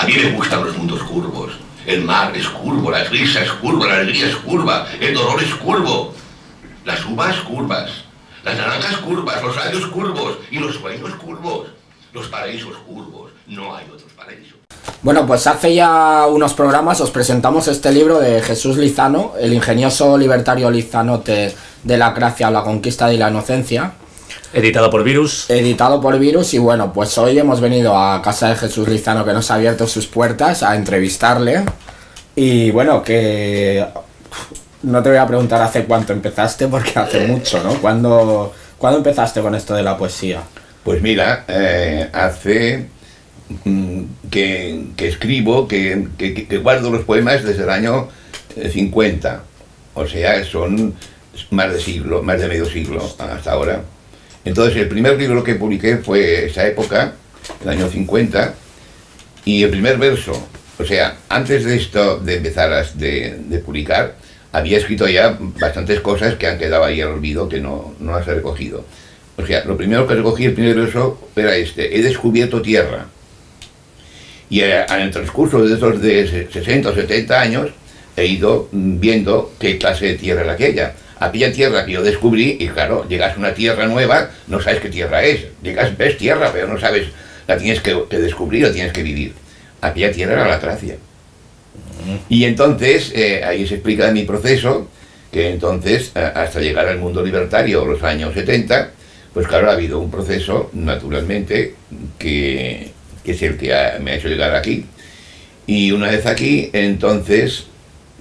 A mí me gustan los mundos curvos. El mar es curvo, la risa es curva, la alegría es curva, el dolor es curvo. Las uvas curvas, las naranjas curvas, los rayos curvos y los sueños curvos. Los paraísos curvos, no hay otros paraísos. Bueno, pues hace ya unos programas os presentamos este libro de Jesús Lizano, el ingenioso libertario Lizanote de la gracia a la conquista de la inocencia. Editado por Virus. Editado por Virus, y bueno, pues hoy hemos venido a casa de Jesús Lizano, que nos ha abierto sus puertas, a entrevistarle. Y bueno, que no te voy a preguntar hace cuánto empezaste, porque hace mucho, ¿no? ¿Cuándo empezaste con esto de la poesía? Pues mira, hace que escribo, que guardo los poemas desde el año 50. O sea, son más de medio siglo hasta ahora. Entonces, el primer libro que publiqué fue esa época, el año 50, y el primer verso, o sea, antes de esto, de empezar de publicar, había escrito ya bastantes cosas que han quedado ahí al olvido, que no las he recogido. O sea, lo primero que recogí, el primer verso, era este: he descubierto tierra. Y en el transcurso de esos de 60 o 70 años, he ido viendo qué clase de tierra era aquella. Aquella tierra que yo descubrí, y claro, llegas a una tierra nueva, no sabes qué tierra es. Llegas, ves tierra, pero no sabes, la tienes que descubrir, la tienes que vivir. Aquella tierra era la Tracia. Y entonces, ahí se explica mi proceso, que entonces, hasta llegar al mundo libertario, los años 70, pues claro, ha habido un proceso, naturalmente, que es el que me ha hecho llegar aquí. Y una vez aquí, entonces,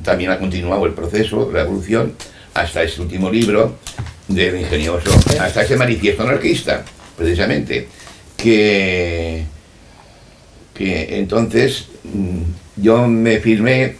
también ha continuado el proceso, la evolución, hasta este último libro del ingenioso, hasta ese manifiesto anarquista, precisamente, que entonces yo me firmé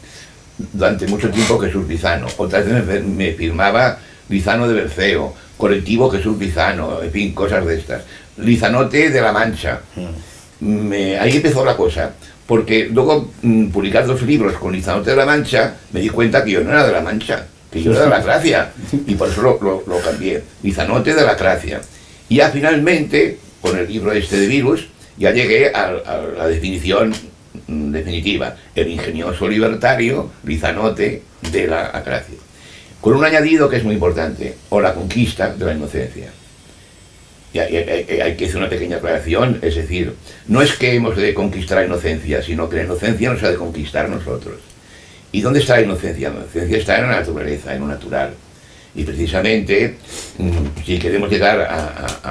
durante mucho tiempo Jesús Lizano, otras veces me firmaba Lizano de Berceo, Colectivo Jesús Lizano, en fin, cosas de estas. Lizanote de la Mancha. Ahí empezó la cosa, porque luego, publicar 2 libros con Lizanote de la Mancha, me di cuenta que yo no era de la Mancha, que yo era de la Gracia, y por eso lo cambié, Lizanote de la Gracia. Y ya finalmente, con el libro este de Virus, ya llegué a la definición definitiva: el ingenioso libertario Lizanote de la Gracia. Con un añadido que es muy importante: o la conquista de la inocencia. Y hay que hacer una pequeña aclaración, es decir, no es que hemos de conquistar la inocencia, sino que la inocencia nos ha de conquistar a nosotros. ¿Y dónde está la inocencia? La inocencia está en la naturaleza, en lo natural. Y precisamente, si queremos llegar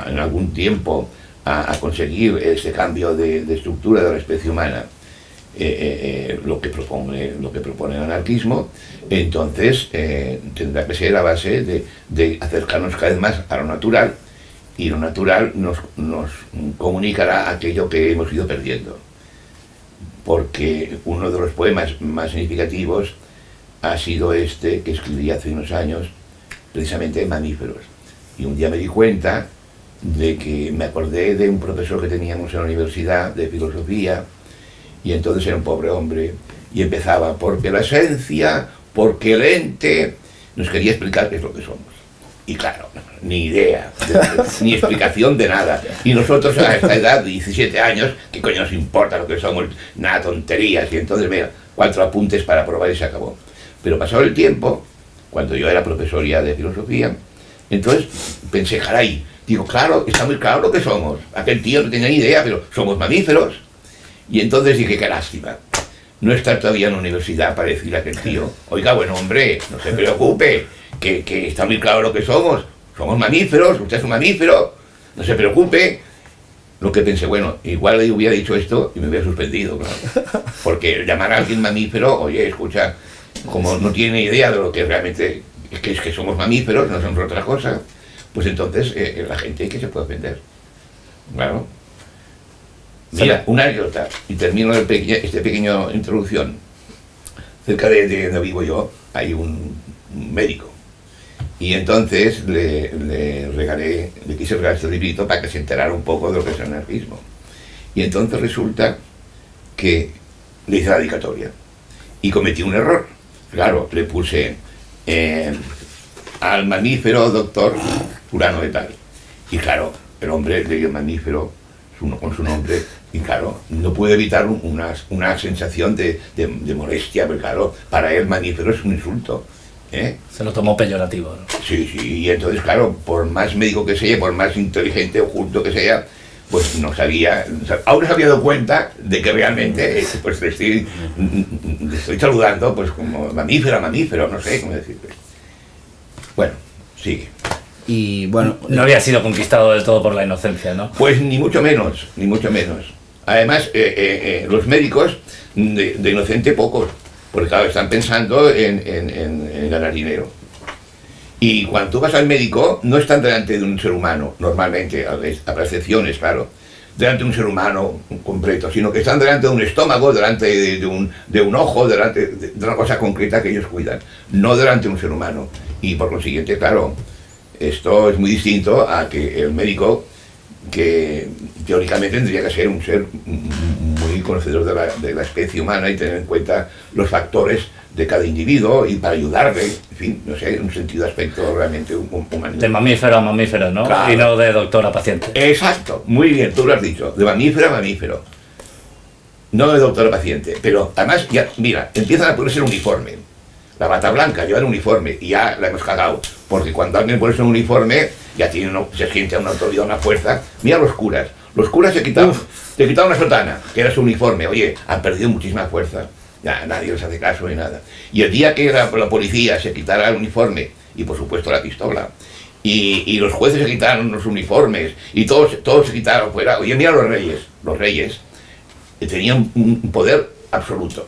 en algún tiempo a conseguir ese cambio de estructura de la especie humana, lo que propone el anarquismo, entonces tendrá que ser a base de acercarnos cada vez más a lo natural, y lo natural nos comunicará aquello que hemos ido perdiendo. Porque uno de los poemas más significativos ha sido este que escribí hace unos años, precisamente Mamíferos. Y un día me di cuenta de que me acordé de un profesor que teníamos en la universidad de filosofía, y entonces era un pobre hombre, y empezaba: porque la esencia, porque el ente, nos quería explicar qué es lo que somos. Y claro, ni idea, ni explicación de nada. Y nosotros a esta edad, de 17 años, ¿qué coño nos importa lo que somos? Nada, tonterías. Y entonces, mira, 4 apuntes para probar y se acabó. Pero pasado el tiempo, cuando yo era profesor ya de filosofía, entonces pensé, caray, digo, claro, está muy claro lo que somos. Aquel tío no tenía ni idea, pero somos mamíferos. Y entonces dije, qué lástima no estar todavía en la universidad para decirle a aquel tío: oiga, bueno, hombre, no se preocupe, que está muy claro lo que somos mamíferos, usted es un mamífero, no se preocupe. Lo que pensé, bueno, igual le hubiera dicho esto y me hubiera suspendido, claro. Porque llamar a alguien mamífero, oye, escucha, como no tiene idea de lo que realmente es que somos mamíferos, no somos otra cosa, pues entonces la gente que se puede ofender, claro. Mira, una anécdota, y termino esta pequeña introducción. Cerca de donde vivo yo hay un médico, y entonces le quise regalar este librito para que se enterara un poco de lo que es el anarquismo. Y entonces resulta que le hice la dedicatoria y cometí un error. Claro, le puse al mamífero doctor fulano de tal, y claro, el hombre leyó mamífero con su nombre, Y claro, no pude evitar una sensación de molestia, porque claro, para él mamífero es un insulto. Se lo tomó peyorativo, ¿no? Sí, y entonces claro, por más médico que sea, por más inteligente o culto que sea, pues no sabía, ahora se había dado cuenta de que realmente pues le estoy saludando pues como mamífero, no sé cómo decirlo. Bueno, sigue. Y bueno... No había sido conquistado del todo por la inocencia, ¿no? Pues ni mucho menos, ni mucho menos. Además, los médicos de inocente pocos, porque claro, están pensando en ganar dinero. Y cuando tú vas al médico, no están delante de un ser humano, normalmente, habrá excepciones, claro, delante de un ser humano completo, sino que están delante de un estómago, delante de un ojo, delante de una cosa concreta que ellos cuidan, no delante de un ser humano. Y por consiguiente, claro, esto es muy distinto a que el médico, que teóricamente tendría que ser un ser muy conocedor de la especie humana y tener en cuenta los factores de cada individuo y para ayudarle, en fin, no sé, un sentido de aspecto realmente humano. De mamífero a mamífero, ¿no? Claro. Y no de doctor a paciente. Exacto, muy bien, tú lo has dicho, de mamífero a mamífero. No de doctor a paciente, pero además, ya, mira, empiezan a ponerse el uniforme. La bata blanca lleva el uniforme y ya la hemos cagado, porque cuando alguien pone un uniforme, ya se siente una autoridad, una fuerza. Mira los curas se quitaron una sotana, que era su uniforme, oye, han perdido muchísima fuerza. Ya, nadie les hace caso ni nada. Y el día que la policía se quitara el uniforme, y por supuesto la pistola, y los jueces se quitaron los uniformes, y todos se quitaron fuera. Oye, mira los reyes tenían un poder absoluto.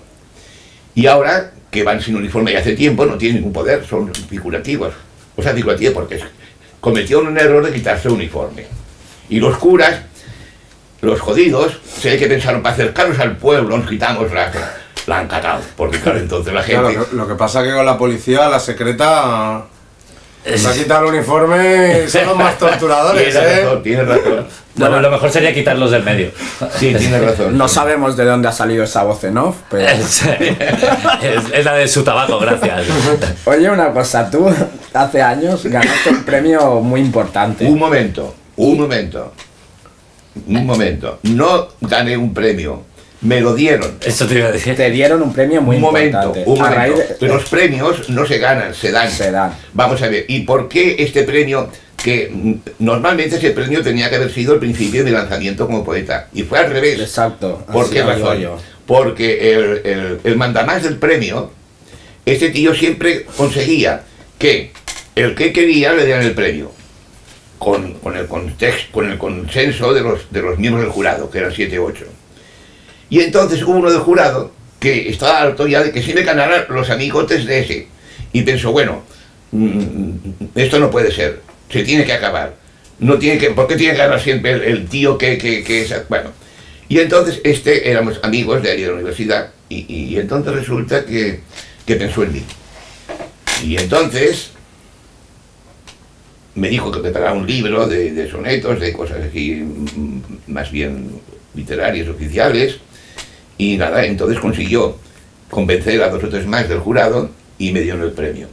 Y ahora, que van sin uniforme y hace tiempo, no tienen ningún poder, son figurativos. O sea, figurativos porque cometieron un error de quitarse el uniforme. Y los curas, los jodidos, sé que pensaron, para acercarnos al pueblo, nos quitamos la han catado, porque claro, entonces la gente... Claro, lo que pasa es que con la policía, la secreta, se ha quitado el uniforme y son los más torturadores, Tienes razón. Bueno, lo mejor sería quitarlos del medio. Sí, tienes razón. No sabemos de dónde ha salido esa voz en off, pero... Es la de su tabaco, gracias. Oye, una cosa, tú hace años ganaste un premio muy importante. Un momento. No gané un premio. Me lo dieron. Eso te iba a decir. Te dieron un premio muy importante. Un A momento. raíz de- Los premios no se ganan, se dan. Se dan. Vamos a ver, ¿y por qué este premio? Que normalmente ese premio tenía que haber sido el principio de mi lanzamiento como poeta. Y fue al revés. Exacto. ¿Por así qué lo digo razón? yo. Porque el mandamás del premio, ese tío siempre conseguía que el que quería le dieran el premio. Con el consenso de los miembros del jurado, que eran 7 u 8. Y entonces hubo uno del jurado que estaba harto ya de que si me ganaran los amigotes de ese. Y pensó, bueno, esto no puede ser, se tiene que acabar. ¿Por qué tiene que ganar siempre el tío que es? Bueno, y entonces éramos amigos de ahí de la universidad y entonces resulta que pensó en mí. Y entonces me dijo que preparaba un libro de sonetos, de cosas así, más bien literarias, oficiales. Y nada, entonces consiguió convencer a 2 o 3 más del jurado y me dieron el premio.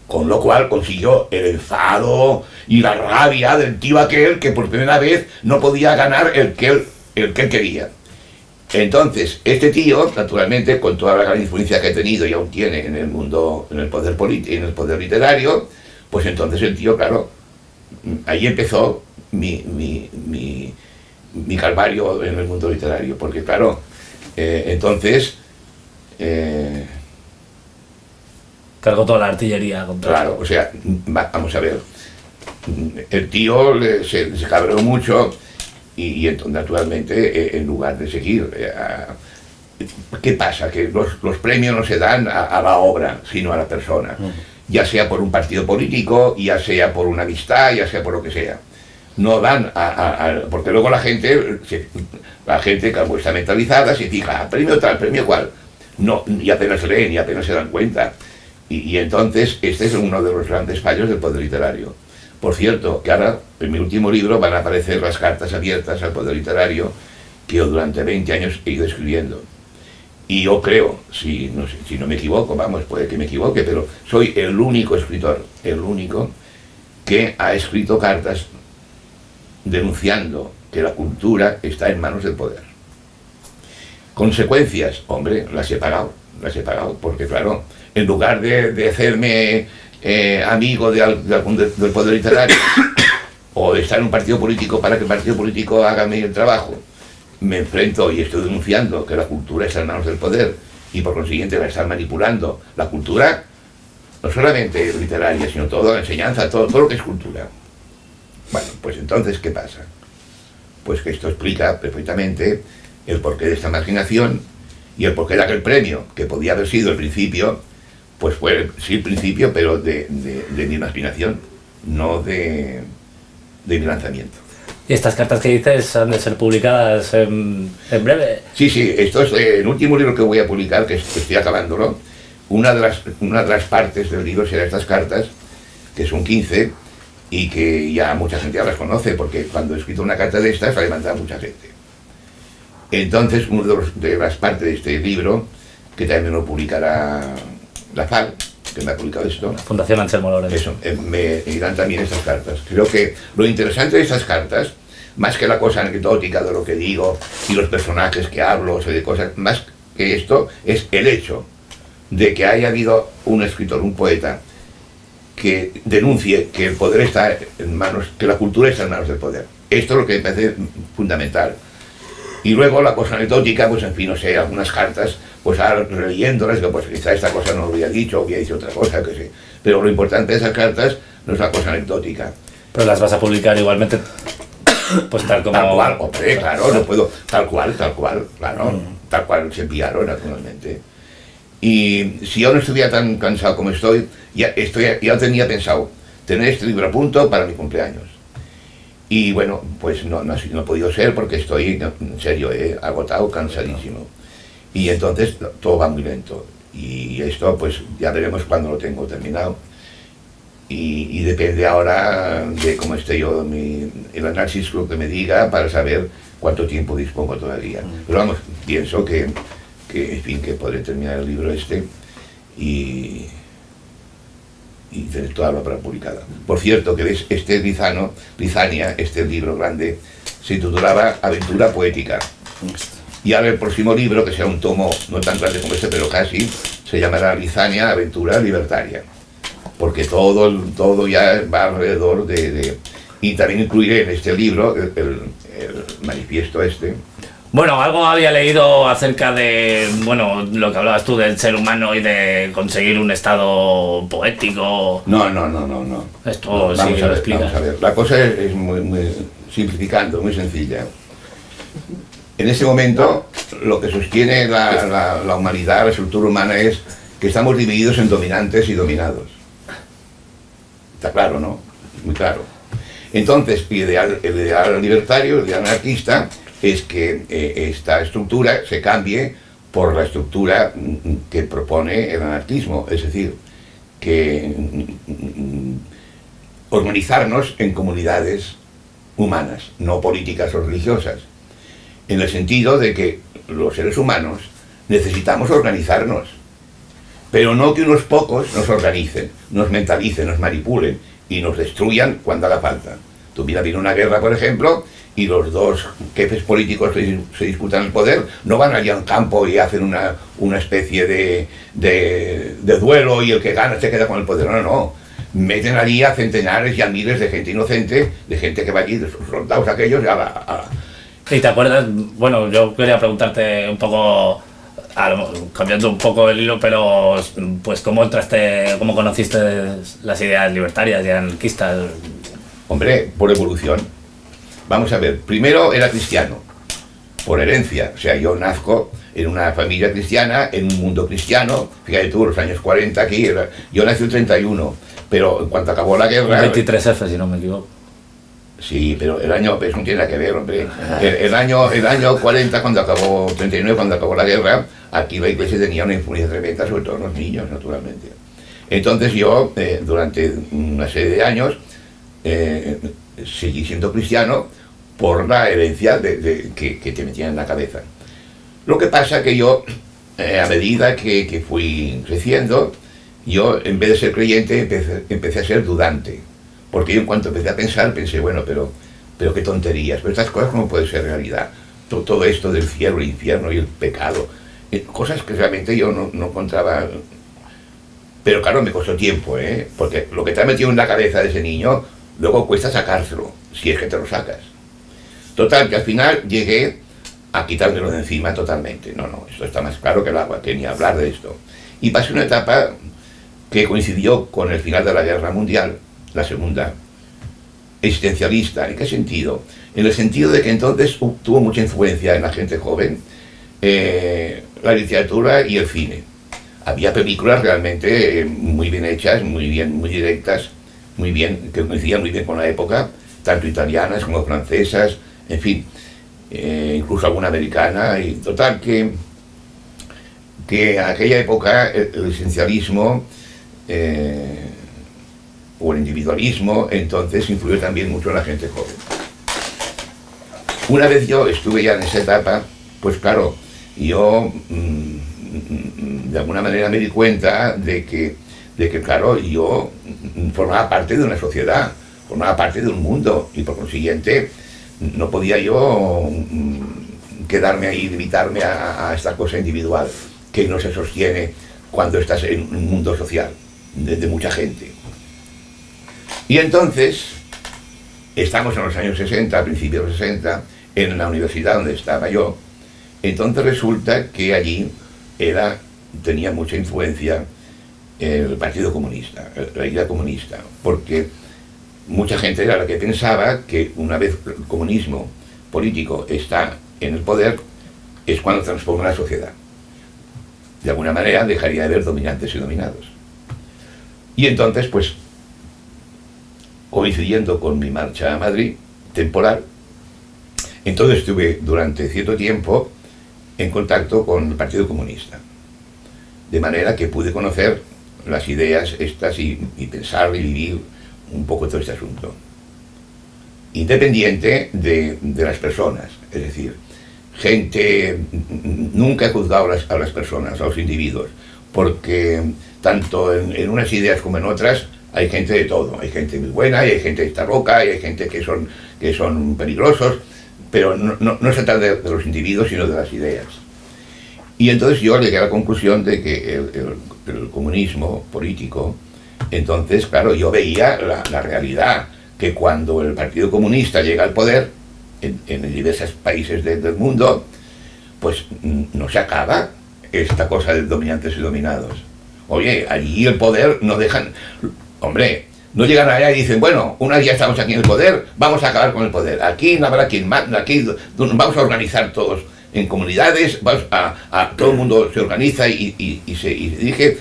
Con lo cual consiguió el enfado y la rabia del tío aquel que por primera vez no podía ganar el que él quería. Entonces, este tío, naturalmente, con toda la gran influencia que ha tenido y aún tiene en el mundo, en el poder político, en el poder literario, pues entonces el tío, claro, ahí empezó mi calvario en el mundo literario, porque claro, entonces... Cargó toda la artillería contra Claro, o sea, vamos a ver, el tío se cabreó mucho y entonces, naturalmente, en lugar de seguir, ¿qué pasa? Que los premios no se dan a la obra, sino a la persona, ya sea por un partido político, ya sea por una amistad, ya sea por lo que sea. No dan porque luego la gente como está mentalizada, se fija, premio tal, premio cual. No, y apenas leen y apenas se dan cuenta. Y entonces, este es uno de los grandes fallos del poder literario. Por cierto, que ahora, en mi último libro, van a aparecer las cartas abiertas al poder literario que yo durante 20 años he ido escribiendo. Y yo creo, si no me equivoco, vamos, puede que me equivoque, pero soy el único escritor, el único, que ha escrito cartas denunciando que la cultura está en manos del poder. Consecuencias, hombre, las he pagado, porque claro, en lugar de hacerme amigo del poder literario, o de estar en un partido político para que el partido político haga el trabajo, me enfrento y estoy denunciando que la cultura está en manos del poder y por consiguiente la están manipulando. La cultura, no solamente literaria, sino toda la enseñanza, todo lo que es cultura. Bueno, pues entonces, ¿qué pasa? Pues que esto explica perfectamente el porqué de esta marginación y el porqué de aquel premio, que podía haber sido el principio, pues fue sí el principio, pero de mi imaginación, no de mi lanzamiento. ¿Y estas cartas que dices han de ser publicadas en breve? Sí, esto es el último libro que voy a publicar, que estoy acabándolo. Una de las partes del libro será estas cartas, que son 15, y que ya mucha gente ya las conoce, porque cuando he escrito una carta de estas, la he mandado a mucha gente. Entonces, una de las partes de este libro, que también lo publicará la FAL, que me ha publicado esto, La Fundación Anselmo Lorenzo. eso, me irán también estas cartas. Creo que lo interesante de estas cartas, más que la cosa anecdótica de lo que digo y los personajes que hablo, o sea, de cosas, más que esto, es el hecho de que haya habido un escritor, un poeta, que denuncie que el poder está en manos, que la cultura está en manos del poder. Esto es lo que me parece fundamental. Y luego la cosa anecdótica, pues en fin, no sé, algunas cartas, pues ahora releyéndolas, digo, pues quizá esta cosa no lo había dicho, o había dicho otra cosa, que sé. Pero lo importante de esas cartas no es la cosa anecdótica. Pero las vas a publicar igualmente, pues tal como... Tal cual, hombre, claro, no puedo, tal cual, claro, tal cual se enviaron, naturalmente. Y si yo no estuviera tan cansado como estoy, ya tenía pensado tener este libro a punto para mi cumpleaños. Y bueno, pues no ha podido ser porque estoy, en serio, agotado, cansadísimo. Y entonces todo va muy lento. Y esto pues ya veremos cuando lo tengo terminado. Y depende ahora de cómo esté yo, el análisis lo que me diga para saber cuánto tiempo dispongo todavía. Pero vamos, pienso que en fin, que podré terminar el libro este y tener toda la obra publicada. Por cierto, que ves, este Lizania, este libro grande, se titulaba Aventura Poética. Y ahora el próximo libro, que será un tomo no tan grande como este, pero casi, se llamará Lizania, Aventura Libertaria. Porque todo ya va alrededor y también incluiré en este libro el manifiesto este. Bueno, algo había leído acerca de, bueno, lo que hablabas tú del ser humano y de conseguir un estado poético. No. Esto sí que lo explicas. Vamos a ver. La cosa es muy simplificando, muy sencilla. En ese momento, lo que sostiene la humanidad, la estructura humana, es que estamos divididos en dominantes y dominados. Está claro, ¿no? Muy claro. Entonces, el ideal libertario, el ideal anarquista, es que esta estructura se cambie por la estructura que propone el anarquismo, es decir, que organizarnos en comunidades humanas, no políticas o religiosas, en el sentido de que los seres humanos necesitamos organizarnos, pero no que unos pocos nos organicen, nos mentalicen, nos manipulen y nos destruyan cuando haga falta. Tú mira, viene una guerra, por ejemplo, y los dos jefes políticos que se disputan el poder no van allá a un campo y hacen una especie de duelo y el que gana se queda con el poder. No. Meten allí a centenares y a miles de gente inocente, de gente que va allí, de sus soldados aquellos, ¿Y te acuerdas? Bueno, yo quería preguntarte un poco, cambiando un poco el hilo, pero pues cómo conociste las ideas libertarias y anarquistas. Hombre, por evolución. Vamos a ver, primero era cristiano, por herencia. O sea, yo nazco en una familia cristiana, en un mundo cristiano. Fíjate tú, los años 40 aquí, yo nací en 31, pero en cuanto acabó la guerra... 23F, si no me equivoco. Sí, pero el año, pues no tiene nada que ver, hombre. El año 40, cuando acabó, 39, cuando acabó la guerra, aquí la iglesia tenía una influencia tremenda, sobre todo en los niños, naturalmente. Entonces yo, durante una serie de años, seguí siendo cristiano por la herencia que te metían en la cabeza. Lo que pasa que yo, a medida que fui creciendo, yo en vez de ser creyente empecé a ser dudante. Porque yo en cuanto empecé a pensar, pensé, bueno, pero pero qué tonterías, pero estas cosas cómo pueden ser realidad. Todo esto del cielo, el infierno y el pecado, cosas que realmente yo no encontraba. Pero claro, me costó tiempo, porque lo que te ha metido en la cabeza de ese niño, luego cuesta sacárselo, si es que te lo sacas. Total, que al final llegué a quitármelo de encima totalmente. No, esto está más claro que el agua, que ni hablar de esto. Y pasé una etapa que coincidió con el final de la Guerra Mundial, la segunda, existencialista. ¿En qué sentido? En el sentido de que entonces tuvo mucha influencia en la gente joven la literatura y el cine. Había películas realmente muy bien hechas, muy directas, muy bien, que coincidían muy bien con la época, tanto italianas como francesas, en fin, incluso alguna americana, y total que en aquella época el esencialismo o el individualismo entonces influyó también mucho en la gente joven. Una vez yo estuve ya en esa etapa, pues claro, yo de alguna manera me di cuenta de que claro, yo formaba parte de una sociedad, formaba parte de un mundo, y por consiguiente no podía yo quedarme ahí, limitarme a esta cosa individual que no se sostiene cuando estás en un mundo social de mucha gente. Y entonces estamos en los años 60, principios de los 60, en la universidad donde estaba yo. Entonces resulta que allí tenía mucha influencia el Partido Comunista, la idea comunista, porque mucha gente era la que pensaba que una vez el comunismo político está en el poder, es cuando transforma la sociedad. De alguna manera dejaría de haber dominantes y dominados. Y entonces, pues, coincidiendo con mi marcha a Madrid, temporal, entonces estuve durante cierto tiempo en contacto con el Partido Comunista. De manera que pude conocer las ideas estas y pensar y vivir un poco todo este asunto. Independiente de las personas, es decir, nunca he juzgado a las personas, a los individuos, porque tanto en unas ideas como en otras hay gente de todo, hay gente muy buena y hay gente que está loca y hay gente que son peligrosos, pero no se trata de los individuos sino de las ideas. Y entonces yo llegué a la conclusión de que el comunismo político, entonces claro, yo veía la realidad, que cuando el Partido Comunista llega al poder en diversos países del mundo, pues no se acaba esta cosa de dominantes y dominados. Oye, allí el poder no dejan... Hombre, no llegan allá y dicen, bueno, una vez ya estamos aquí en el poder, vamos a acabar con el poder. Aquí no habrá quien manda, aquí vamos a organizar todos en comunidades, todo el mundo se organiza y se dirige,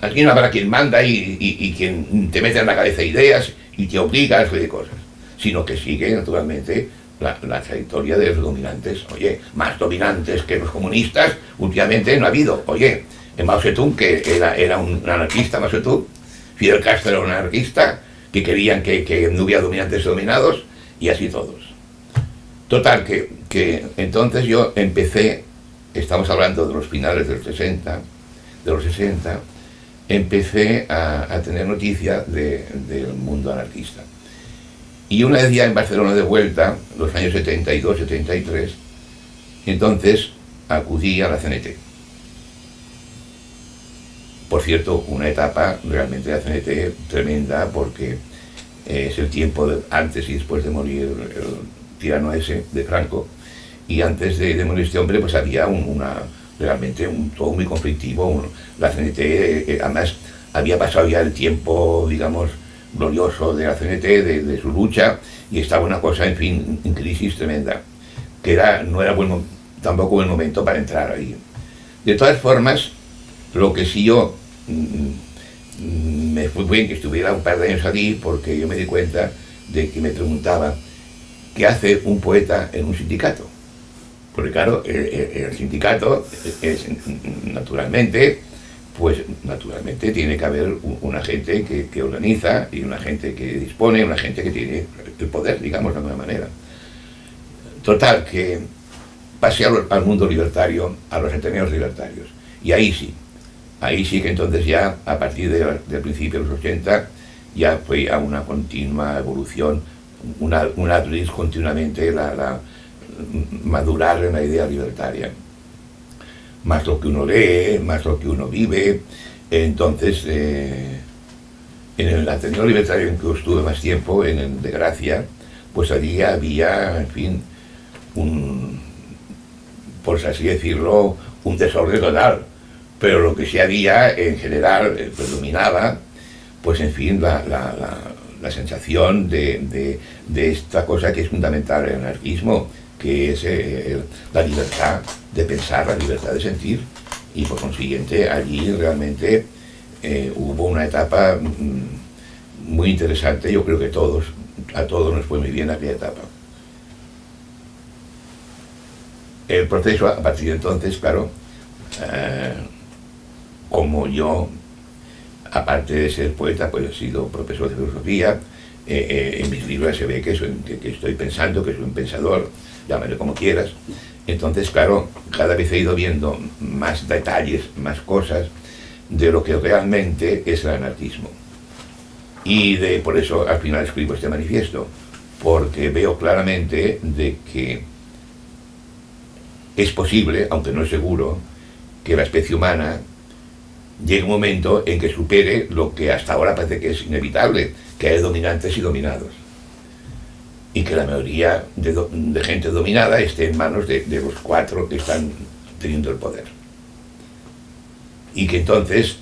aquí no habrá quien manda y quien te mete en la cabeza ideas y te obliga a hacer de cosas, sino que sigue naturalmente la trayectoria de los dominantes. Oye, más dominantes que los comunistas últimamente no ha habido. Oye, en Mao Zedong, que era un anarquista, Mao Zedong, Fidel Castro era un anarquista, que querían que no hubiera dominantes y dominados, y así todos. Total, que entonces yo empecé, estamos hablando de los finales de los 60, empecé a tener noticia del mundo anarquista. Y una vez ya en Barcelona de vuelta, los años 72, 73, entonces acudí a la CNT. Por cierto, una etapa realmente de la CNT tremenda, porque es el tiempo antes y después de morir el tirano ese de Franco, y antes de morir este hombre pues había realmente todo muy conflictivo. La CNT además había pasado ya el tiempo, digamos, glorioso de la CNT, de su lucha, y estaba una cosa, en fin, en crisis tremenda, que no era tampoco buen momento para entrar ahí. De todas formas, lo que sí yo me fue bien que estuviera un par de años allí, porque yo me di cuenta de que me preguntaba ¿qué hace un poeta en un sindicato? Porque claro, el sindicato es naturalmente tiene que haber una gente que organiza, y una gente que dispone, una gente que tiene el poder, digamos, de alguna manera. Total, que pasé al mundo libertario, a los ateneos libertarios, y ahí sí que entonces ya, a partir del principio de los 80, ya fue a una continua evolución una abrir continuamente madurar en la idea libertaria. Más lo que uno lee, más lo que uno vive. Entonces, en el Ateneo Libertario en que estuve más tiempo, en el de Gracia, pues allí había, en fin, por así decirlo, un desorden total. Pero lo que sí había, en general, predominaba, pues en fin, la sensación de esta cosa que es fundamental en el anarquismo, que es la libertad de pensar, la libertad de sentir, y por consiguiente allí realmente hubo una etapa muy interesante. Yo creo que a todos nos fue muy bien aquella etapa. El proceso, a partir de entonces, claro, como yo, aparte de ser poeta, pues he sido profesor de filosofía. En mis libros se ve que estoy pensando, que soy un pensador, llámalo como quieras. Entonces, claro, cada vez he ido viendo más detalles, más cosas de lo que realmente es el anarquismo. Y por eso al final escribo este manifiesto, porque veo claramente de que es posible, aunque no es seguro, que la especie humana llegue un momento en que supere lo que hasta ahora parece que es inevitable, que hay dominantes y dominados. Y que la mayoría de gente dominada esté en manos de los cuatro que están teniendo el poder. Y que entonces,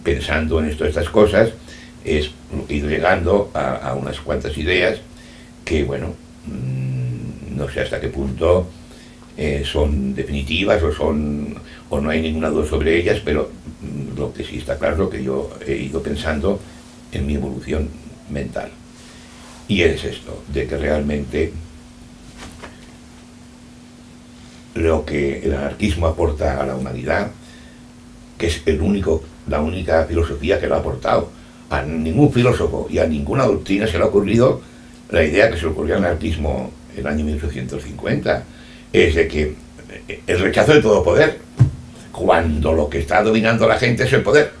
pensando en estas cosas, es ir llegando a unas cuantas ideas que, bueno, no sé hasta qué punto son definitivas o no hay ninguna duda sobre ellas, pero lo que sí está claro es lo que yo he ido pensando en mi evolución mental. Y es esto, de que realmente lo que el anarquismo aporta a la humanidad, que es la única filosofía que lo ha aportado. A ningún filósofo y a ninguna doctrina se le ha ocurrido la idea que se le ocurrió al anarquismo en el año 1850, es de que el rechazo de todo poder, cuando lo que está dominando a la gente es el poder.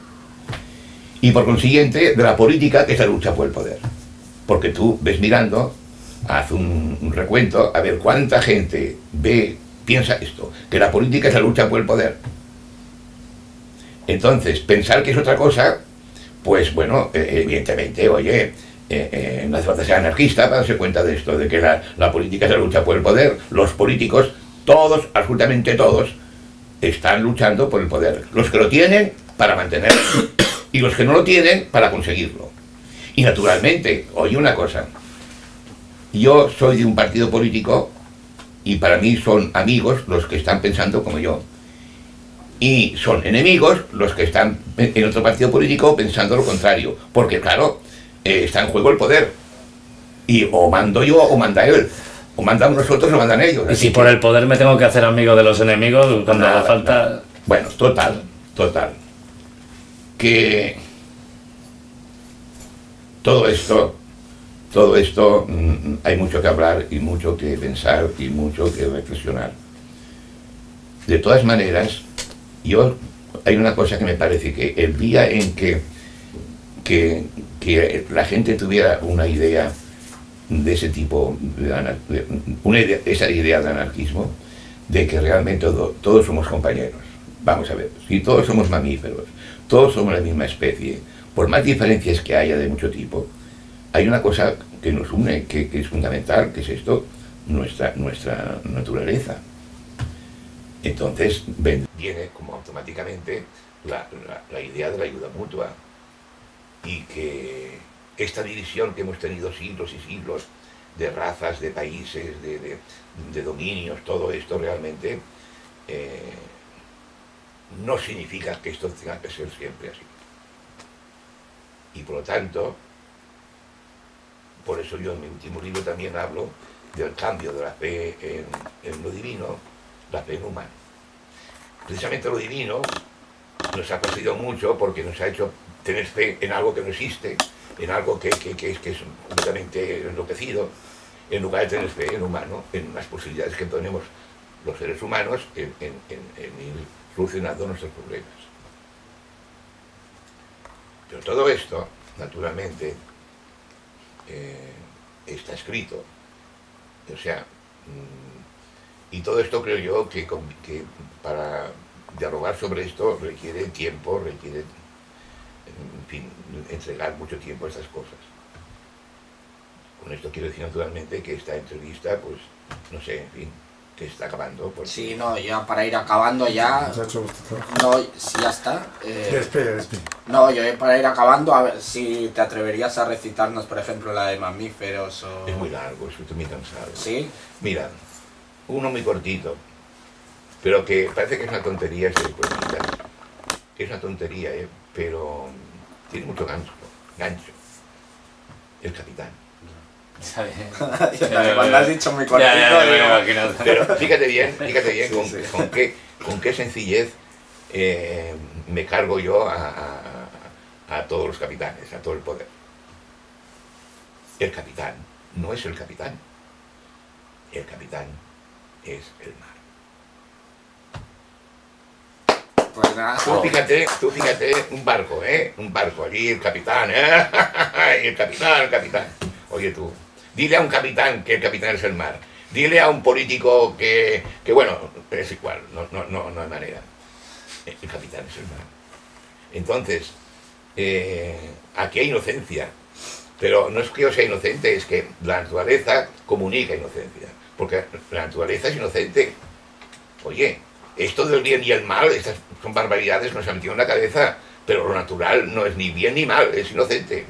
Y por consiguiente, de la política, que es la lucha por el poder. Porque tú ves mirando, haz un recuento, a ver cuánta gente piensa esto, que la política es la lucha por el poder. Entonces, pensar que es otra cosa, pues bueno, evidentemente, oye, no hace falta ser anarquista para darse cuenta de esto, de que la política es la lucha por el poder. Los políticos, todos, absolutamente todos, están luchando por el poder. Los que lo tienen, para mantenerlo, y los que no lo tienen, para conseguirlo. Y naturalmente, oye una cosa, yo soy de un partido político y para mí son amigos los que están pensando como yo. Y son enemigos los que están en otro partido político pensando lo contrario. Porque claro, está en juego el poder. Y o mando yo o manda él. O mandan nosotros o mandan ellos. Y si por el poder me tengo que hacer amigo de los enemigos, cuando haga falta... Nada. Bueno, total. Que todo esto hay mucho que hablar y mucho que pensar y mucho que reflexionar. De todas maneras, hay una cosa que me parece, que el día en que la gente tuviera una idea de ese tipo, esa idea de anarquismo, de que realmente todos somos compañeros. Vamos a ver, si todos somos mamíferos, todos somos la misma especie, por más diferencias que haya de mucho tipo, hay una cosa que nos une, que es fundamental, que es esto, nuestra naturaleza. Entonces viene como automáticamente la idea de la ayuda mutua, y que esta división que hemos tenido siglos y siglos de razas, de países, de dominios, todo esto realmente no significa que esto tenga que ser siempre así. Y por lo tanto, por eso yo en mi último libro también hablo del cambio de la fe en lo divino, la fe en lo humano. Precisamente lo divino nos ha conseguido mucho porque nos ha hecho tener fe en algo que no existe, en algo que es completamente enloquecido, en lugar de tener fe en lo humano, en las posibilidades que tenemos los seres humanos en ir solucionando nuestros problemas. Pero todo esto, naturalmente, está escrito. O sea, y todo esto creo yo que para dialogar sobre esto requiere tiempo, requiere, en fin, entregar mucho tiempo a estas cosas. Con esto quiero decir naturalmente que esta entrevista, pues, no sé, en fin, que está acabando. Pues, Sí, no, ya para ir acabando ya... Se ha hecho vuestro trabajo. No, si ya está. Despide. No, yo para ir acabando, a ver si te atreverías a recitarnos, por ejemplo, la de mamíferos o... es muy largo, estoy muy cansado. ¿Sí? Mira, uno muy cortito, pero que parece que es una tontería ese de poesía. Es una tontería, pero tiene mucho gancho. El capitán. Cuando has dicho muy cortito, digo, Pero fíjate bien Sí, sí. con qué sencillez me cargo yo a todos los capitanes, a todo el poder. El capitán no es el capitán. El capitán es el mar. Pues nada. Tú fíjate, un barco, allí el capitán, y el capitán. Oye tú, dile a un capitán que el capitán es el mar. Dile a un político que bueno, es igual, no hay manera. El capitán es el mar. Entonces, aquí hay inocencia, pero no es que yo sea inocente, es que la naturaleza comunica inocencia, porque la naturaleza es inocente. Oye, esto del bien y el mal, estas son barbaridades, nos han metido en la cabeza, pero lo natural no es ni bien ni mal, es inocente.